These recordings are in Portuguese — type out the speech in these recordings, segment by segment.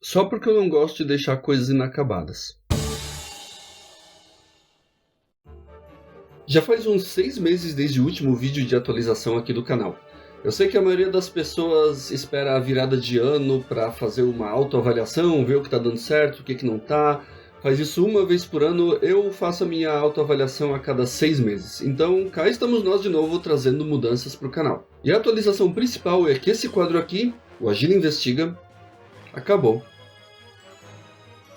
só porque eu não gosto de deixar coisas inacabadas. Já faz uns 6 meses desde o último vídeo de atualização aqui do canal. Eu sei que a maioria das pessoas espera a virada de ano para fazer uma autoavaliação, ver o que está dando certo, o que não está. Faz isso uma vez por ano, eu faço a minha autoavaliação a cada 6 meses. Então, cá estamos nós de novo trazendo mudanças para o canal. E a atualização principal é que esse quadro aqui, o Agila Investiga, acabou.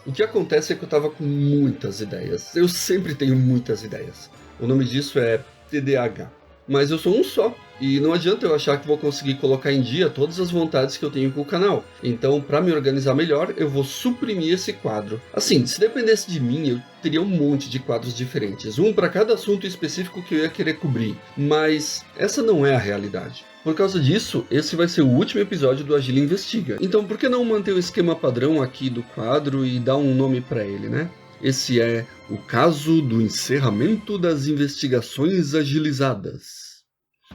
O que acontece é que eu estava com muitas ideias. Eu sempre tenho muitas ideias. O nome disso é TDAH. Mas eu sou um só. E não adianta eu achar que vou conseguir colocar em dia todas as vontades que eu tenho com o canal. Então, para me organizar melhor, eu vou suprimir esse quadro. Assim, se dependesse de mim, eu teria um monte de quadros diferentes. Um para cada assunto específico que eu ia querer cobrir. Mas essa não é a realidade. Por causa disso, esse vai ser o último episódio do Agila Investiga. Então, por que não manter o esquema padrão aqui do quadro e dar um nome para ele, né? Esse é o caso do encerramento das investigações agilizadas.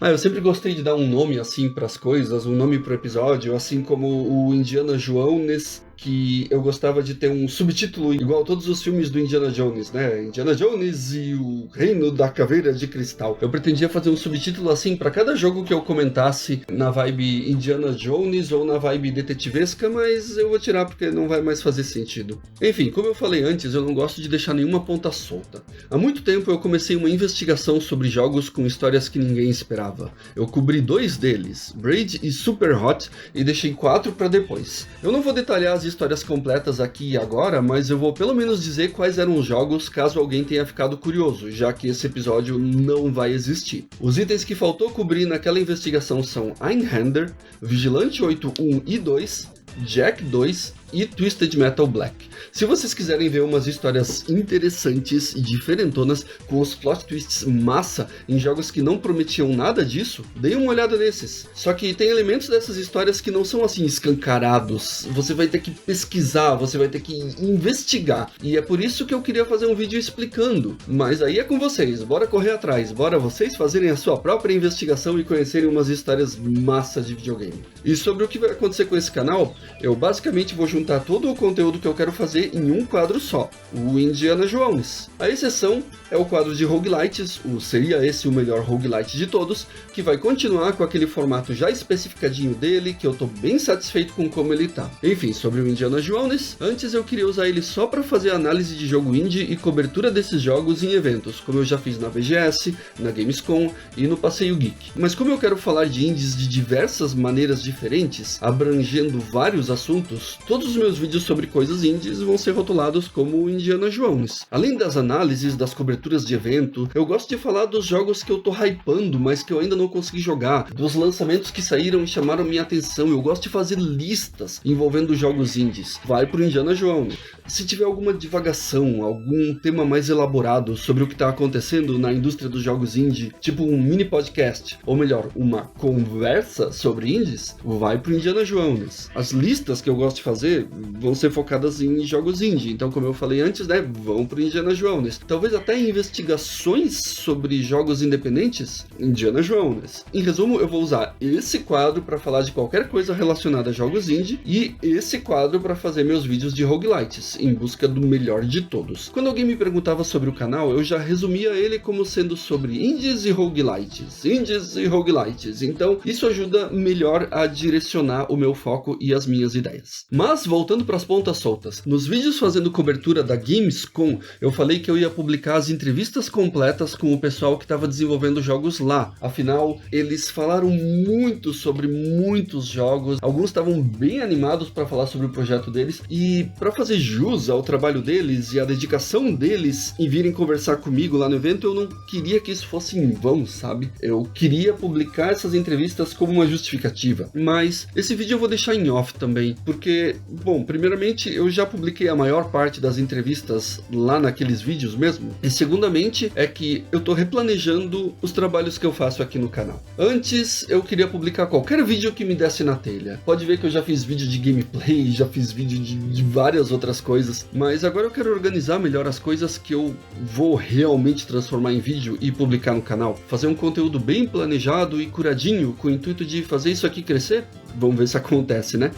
Eu sempre gostei de dar um nome assim para as coisas, um nome para o episódio, assim como o Indiana Jones, que eu gostava de ter um subtítulo igual a todos os filmes do Indiana Jones, né? Indiana Jones e o Reino da Caveira de Cristal. Eu pretendia fazer um subtítulo assim para cada jogo que eu comentasse na vibe Indiana Jones ou na vibe detetivesca, mas eu vou tirar porque não vai mais fazer sentido. Enfim, como eu falei antes, eu não gosto de deixar nenhuma ponta solta. Há muito tempo eu comecei uma investigação sobre jogos com histórias que ninguém esperava. Eu cobri 2 deles, Braid e Super Hot, e deixei 4 para depois. Eu não vou detalhar as histórias completas aqui e agora, mas eu vou pelo menos dizer quais eram os jogos caso alguém tenha ficado curioso, já que esse episódio não vai existir. Os itens que faltou cobrir naquela investigação são Einhander, Vigilante 8 1 e 2, Jack 2 e Twisted Metal Black. Se vocês quiserem ver umas histórias interessantes e diferentonas com os plot twists massa em jogos que não prometiam nada disso, deem uma olhada nesses. Só que tem elementos dessas histórias que não são assim escancarados. Você vai ter que pesquisar, você vai ter que investigar. E é por isso que eu queria fazer um vídeo explicando. Mas aí é com vocês, bora correr atrás, bora vocês fazerem a sua própria investigação e conhecerem umas histórias massa de videogame. E sobre o que vai acontecer com esse canal, eu basicamente vou juntar todo o conteúdo que eu quero fazer em um quadro só, o Indiana Jones. A exceção é o quadro de roguelites, seria esse o melhor roguelite de todos, que vai continuar com aquele formato já especificadinho dele, que eu tô bem satisfeito com como ele tá. Enfim, sobre o Indiana Jones, antes eu queria usar ele só para fazer análise de jogo indie e cobertura desses jogos em eventos, como eu já fiz na BGS, na Gamescom e no Passeio Geek. Mas como eu quero falar de indies de diversas maneiras diferentes, abrangendo vários assuntos, todos os meus vídeos sobre coisas indies vão ser rotulados como Indiana Jones. Além das análises, das coberturas de evento, eu gosto de falar dos jogos que eu tô hypando, mas que eu ainda não consegui jogar, dos lançamentos que saíram e chamaram minha atenção. Eu gosto de fazer listas envolvendo jogos indies. Vai pro Indiana Jones. Se tiver alguma divagação, algum tema mais elaborado sobre o que está acontecendo na indústria dos jogos indie, tipo um mini podcast, ou melhor, uma conversa sobre indies, vai pro Indiana Jones. As listas que eu gosto de fazer vão ser focadas em jogos indie, então como eu falei antes, né, vão pro Indiana Jones. Talvez até investigações sobre jogos independentes, Indiana Jones. Em resumo, eu vou usar esse quadro para falar de qualquer coisa relacionada a jogos indie e esse quadro para fazer meus vídeos de roguelites, em busca do melhor de todos. Quando alguém me perguntava sobre o canal, eu já resumia ele como sendo sobre indies e roguelites, então isso ajuda melhor a direcionar o meu foco e as minhas ideias. Mas voltando para as pontas soltas, nos vídeos fazendo cobertura da Gamescom, eu falei que eu ia publicar as entrevistas completas com o pessoal que estava desenvolvendo jogos lá. Afinal, eles falaram muito sobre muitos jogos, alguns estavam bem animados para falar sobre o projeto deles, e para fazer jus ao trabalho deles e a dedicação deles em virem conversar comigo lá no evento, eu não queria que isso fosse em vão, sabe? Eu queria publicar essas entrevistas como uma justificativa, mas esse vídeo eu vou deixar em off também, porque, bom, primeiramente eu já publiquei a maior parte das entrevistas lá naqueles vídeos mesmo, e segundamente é que eu tô replanejando os trabalhos que eu faço aqui no canal. Antes eu queria publicar qualquer vídeo que me desse na telha. Pode ver que eu já fiz vídeo de gameplay, já fiz vídeo de várias outras coisas, mas agora eu quero organizar melhor as coisas que eu vou realmente transformar em vídeo e publicar no canal. Fazer um conteúdo bem planejado e curadinho, com o intuito de fazer isso aqui crescer. Vamos ver se acontece, né?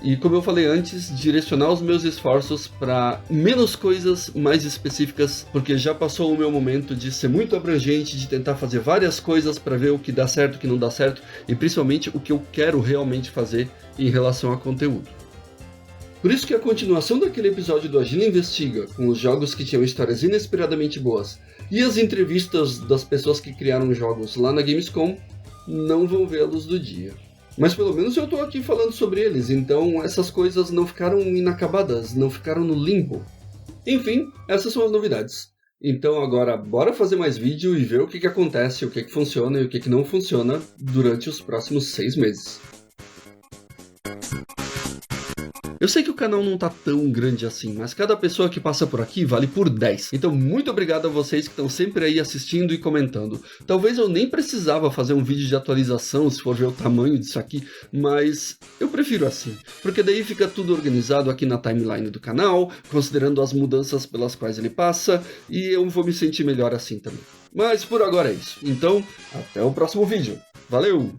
E como eu falei antes, direcionar os meus esforços para menos coisas mais específicas, porque já passou o meu momento de ser muito abrangente, de tentar fazer várias coisas para ver o que dá certo, o que não dá certo, e principalmente o que eu quero realmente fazer em relação a conteúdo. Por isso que a continuação daquele episódio do Agila Investiga, com os jogos que tinham histórias inesperadamente boas, e as entrevistas das pessoas que criaram jogos lá na Gamescom, não vão ver a luz do dia. Mas pelo menos eu tô aqui falando sobre eles, então essas coisas não ficaram inacabadas, não ficaram no limbo. Enfim, essas são as novidades. Então agora bora fazer mais vídeo e ver o que acontece, o que funciona e o que não funciona durante os próximos 6 meses. Eu sei que o canal não tá tão grande assim, mas cada pessoa que passa por aqui vale por 10. Então muito obrigado a vocês que estão sempre aí assistindo e comentando. Talvez eu nem precisava fazer um vídeo de atualização se for ver o tamanho disso aqui, mas eu prefiro assim, porque daí fica tudo organizado aqui na timeline do canal, considerando as mudanças pelas quais ele passa, e eu vou me sentir melhor assim também. Mas por agora é isso. Então, até o próximo vídeo. Valeu!